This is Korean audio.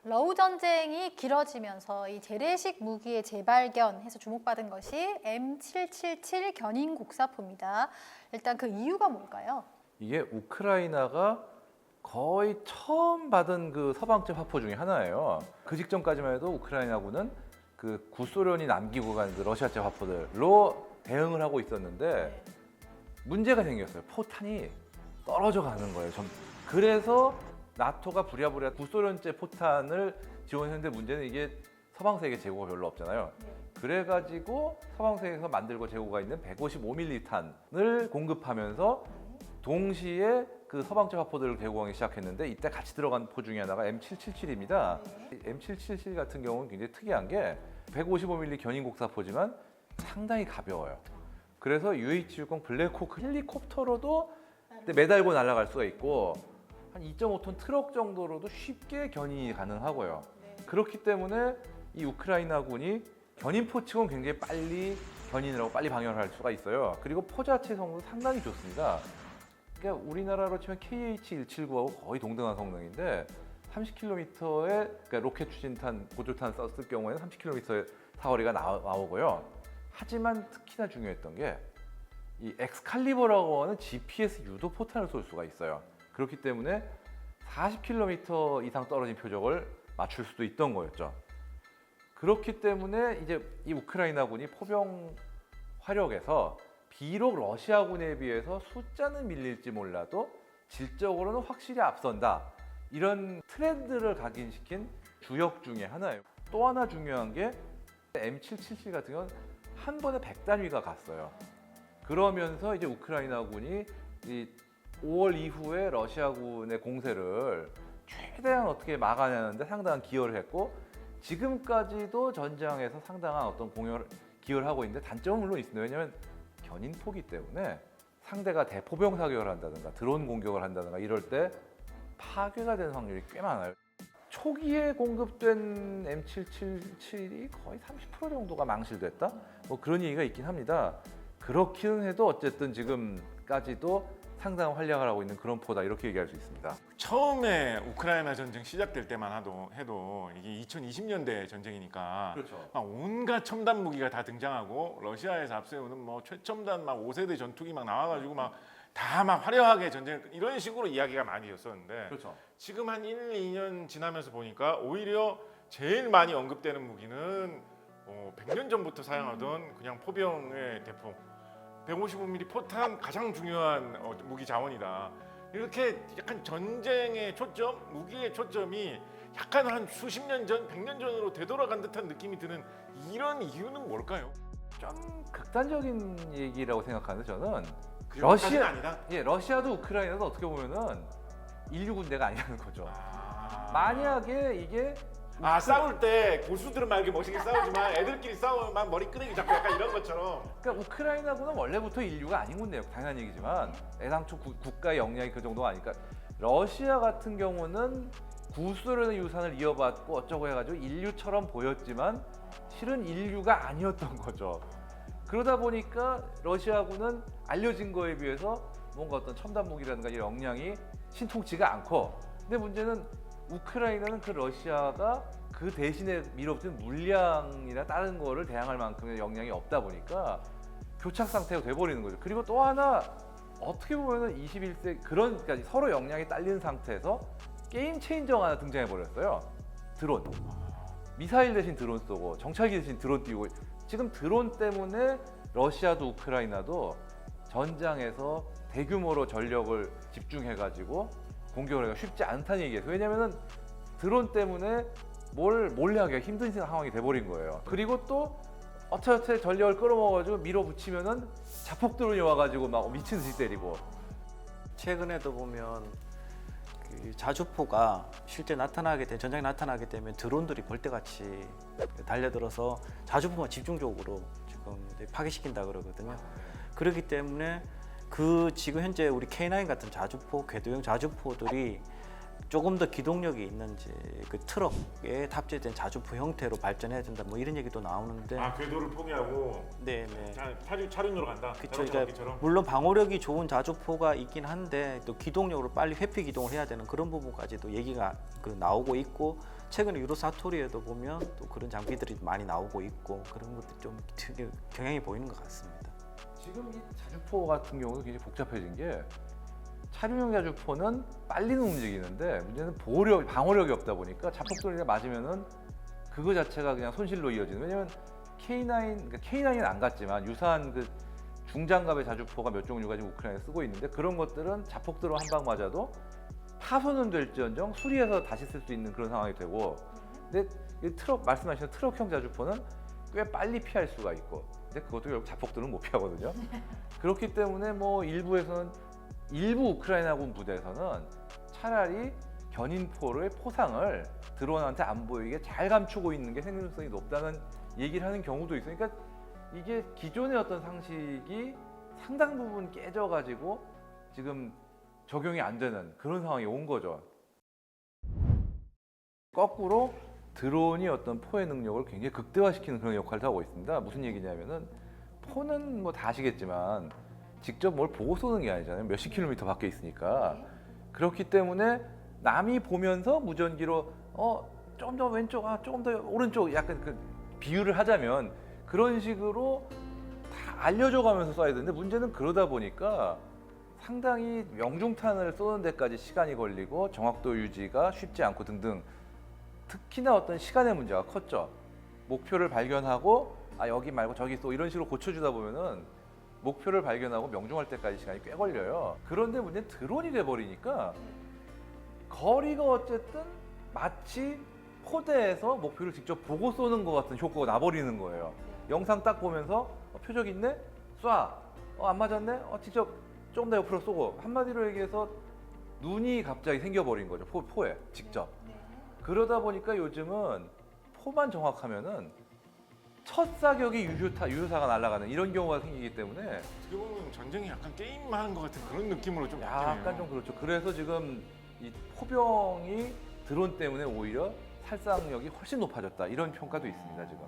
러우 전쟁이 길어지면서 이 재래식 무기의 재발견해서 주목받은 것이 M777 견인 곡사포입니다. 일단 그 이유가 뭘까요? 이게 우크라이나가 거의 처음 받은 그 서방제 화포 중에 하나예요. 그 직전까지만 해도 우크라이나군은 그 구소련이 남기고 간 그 러시아제 화포들로 대응을 하고 있었는데 문제가 생겼어요. 포탄이 떨어져 가는 거예요. 그래서 나토가 부랴부랴 구소련제 포탄을 지원했는데 문제는 이게 서방 세계 재고가 별로 없잖아요. 그래가지고 서방 세계에서 만들고 재고가 있는 155mm 탄을 공급하면서 동시에 그 서방제 화포들을 개공하기 시작했는데 이때 같이 들어간 포 중에 하나가 M777입니다. M777 같은 경우는 굉장히 특이한 게 155mm 견인 곡사포지만 상당히 가벼워요. 그래서 UH-60 블랙호크 헬리콥터로도 매달고 날아갈 수가 있고 한 2.5톤 트럭 정도로도 쉽게 견인이 가능하고요. 그렇기 때문에 이 우크라이나군이 견인포 측은 굉장히 빨리 견인을 하고 빨리 방역을 할 수가 있어요. 그리고 포 자체 성능도 상당히 좋습니다. 그러니까 우리나라로 치면 KH-179하고 거의 동등한 성능인데 30km의 그러니까 로켓 추진탄, 고조탄 썼을 경우에는 30km의 사거리가 나오고요. 하지만 특히나 중요했던 게 이 엑스칼리버라고 하는 GPS 유도 포탄을 쏠 수가 있어요. 그렇기 때문에 40km 이상 떨어진 표적을 맞출 수도 있던 거였죠. 그렇기 때문에 이제 이 우크라이나군이 포병 화력에서 비록 러시아군에 비해서 숫자는 밀릴지 몰라도 질적으로는 확실히 앞선다. 이런 트렌드를 각인시킨 주역 중에 하나예요. 또 하나 중요한 게 M777 같은 경우는 한 번에 100단위가 갔어요. 그러면서 이제 우크라이나군이 이 5월 이후에 러시아군의 공세를 최대한 어떻게 막아내는데 상당한 기여를 했고 지금까지도 전장에서 상당한 어떤 기여를 하고 있는데 단점은 물론 있습니다. 왜냐하면 견인포기 때문에 상대가 대포병 사격을 한다든가 드론 공격을 한다든가 이럴 때 파괴가 되는 확률이 꽤 많아요. 초기에 공급된 M777이 거의 30% 정도가 망실됐다? 뭐 그런 얘기가 있긴 합니다. 그렇기는 해도 어쨌든 지금까지도 상당한 활약을 하고 있는 그런 포다 이렇게 얘기할 수 있습니다. 처음에 우크라이나 전쟁 시작될 때만 해도 이게 2020년대 전쟁이니까 그렇죠. 막 온갖 첨단 무기가 다 등장하고 러시아에서 앞세우는 뭐 최첨단 막 5세대 전투기 막 나와가지고 막 다 막 화려하게 전쟁 이런 식으로 이야기가 많이 있었는데 그렇죠. 지금 한 1, 2년 지나면서 보니까 오히려 제일 많이 언급되는 무기는 100년 전부터 사용하던 그냥 포병의 대포 155mm 포탄 가장 중요한 무기 자원이다. 이렇게 약간 전쟁의 초점, 무기의 초점이 약간 한 수십 년 전, 100년 전으로 되돌아간 듯한 느낌이 드는 이런 이유는 뭘까요? 좀 극단적인 얘기라고 생각하는데 저는 러시아 아니다. 러시아도 우크라이나도 어떻게 보면은 인류 군대가 아니라는 거죠. 아... 만약에 이게 싸울 때 고수들은 막 이렇게 멋있게 싸우지만 애들끼리 싸우면 막 머리 끄댕이 잡고 약간 이런 것처럼. 그러니까 우크라이나군은 원래부터 인류가 아닌 군대예요. 당연한 얘기지만 애당초 국가의 역량이 그 정도가 아니까 러시아 같은 경우는 구소련의 유산을 이어받고 어쩌고 해가지고 인류처럼 보였지만 실은 인류가 아니었던 거죠. 그러다 보니까 러시아군은 알려진 거에 비해서 뭔가 어떤 첨단 무기라든가 이 역량이 신통치가 않고 근데 문제는 우크라이나는 그 러시아가 그 대신에 밀어붙인 물량이나 다른 거를 대항할 만큼의 역량이 없다 보니까 교착 상태가 돼버리는 거죠. 그리고 또 하나 어떻게 보면은 21세기 그러니까 서로 역량이 딸린 상태에서 게임 체인저가 하나 등장해 버렸어요. 드론. 미사일 대신 드론 쏘고 정찰기 대신 드론 띄우고 지금 드론 때문에 러시아도 우크라이나도 전장에서 대규모로 전력을 집중해가지고 공격을 하기가 쉽지 않다는 얘기예요. 왜냐면은 드론 때문에 뭘 몰래 하기가 힘든 상황이 돼버린 거예요. 그리고 또 어차피 전력을 끌어모아가지고 밀어붙이면은 자폭 드론이 와가지고 막 미친 듯이 때리고. 최근에도 보면 그 자주포가 실제 전장에 나타나게 되면 드론들이 벌떼같이 달려들어서 자주포만 집중적으로 지금 파괴시킨다 그러거든요. 그렇기 때문에 지금 현재 우리 K9 같은 자주포, 궤도형 자주포들이 조금 더 기동력이 있는지 그 트럭에 탑재된 자주포 형태로 발전해야 된다 뭐 이런 얘기도 나오는데 궤도를 포기하고 네네 차륜으로 간다. 그쵸. 물론 방어력이 좋은 자주포가 있긴 한데 또 기동력으로 빨리 회피 기동을 해야 되는 그런 부분까지도 얘기가 나오고 있고 최근에 유로 사토리에도 보면 또 그런 장비들이 많이 나오고 있고 그런 것들이 좀 특이 경향이 보이는 것 같습니다. 지금 이 자주포 같은 경우도 굉장히 복잡해진 게 차륜형 자주포는 빨리는 움직이는데 문제는 방어력이 없다 보니까 자폭돌이 맞으면은 그거 자체가 그냥 손실로 이어지는. 왜냐면 K9은 안 갔지만 유사한 그 중장갑의 자주포가 몇 종류가 지금 우크라이나에 쓰고 있는데 그런 것들은 자폭들로 한 방 맞아도 파손은 될지언정 수리해서 다시 쓸 수 있는 그런 상황이 되고, 근데 이 말씀하신 트럭형 자주포는 꽤 빨리 피할 수가 있고, 근데 그것도 결국 자폭들은 못 피하거든요. 그렇기 때문에 뭐 일부 우크라이나군 부대에서는 차라리 견인포의 포상을 드론한테 안 보이게 잘 감추고 있는 게 생존성이 높다는 얘기를 하는 경우도 있어요. 그러니까 이게 기존의 어떤 상식이 상당 부분 깨져가지고 지금 적용이 안 되는 그런 상황이 온 거죠. 거꾸로 드론이 어떤 포의 능력을 굉장히 극대화시키는 그런 역할을 하고 있습니다. 무슨 얘기냐면은 포는 뭐 다 아시겠지만 직접 뭘 보고 쏘는 게 아니잖아요. 몇십 킬로미터 밖에 있으니까. 그렇기 때문에 남이 보면서 무전기로 좀 더 왼쪽, 조금 더 오른쪽, 약간 그 비유를 하자면 그런 식으로 다 알려줘 가면서 쏴야 되는데, 문제는 그러다 보니까 상당히 명중탄을 쏘는 데까지 시간이 걸리고 정확도 유지가 쉽지 않고 등등, 특히나 어떤 시간의 문제가 컸죠. 목표를 발견하고 여기 말고 저기 또 이런 식으로 고쳐주다 보면은 목표를 발견하고 명중할 때까지 시간이 꽤 걸려요. 그런데 문제는 드론이 돼버리니까 거리가 어쨌든 마치 포대에서 목표를 직접 보고 쏘는 것 같은 효과가 나버리는 거예요. 영상 딱 보면서 표적 있네? 쏴! 안 맞았네? 직접 조금 더 옆으로 쏘고, 한마디로 얘기해서 눈이 갑자기 생겨버린 거죠. 포에 직접. 그러다 보니까 요즘은 포만 정확하면은 첫 사격이 유효사가 날아가는 이런 경우가 생기기 때문에 어떻게 보면 전쟁이 약간 게임하는 것 같은 그런 느낌으로 좀 바뀌네요. 약간 좀 그렇죠. 그래서 지금 이 포병이 드론 때문에 오히려 살상력이 훨씬 높아졌다, 이런 평가도 있습니다, 지금.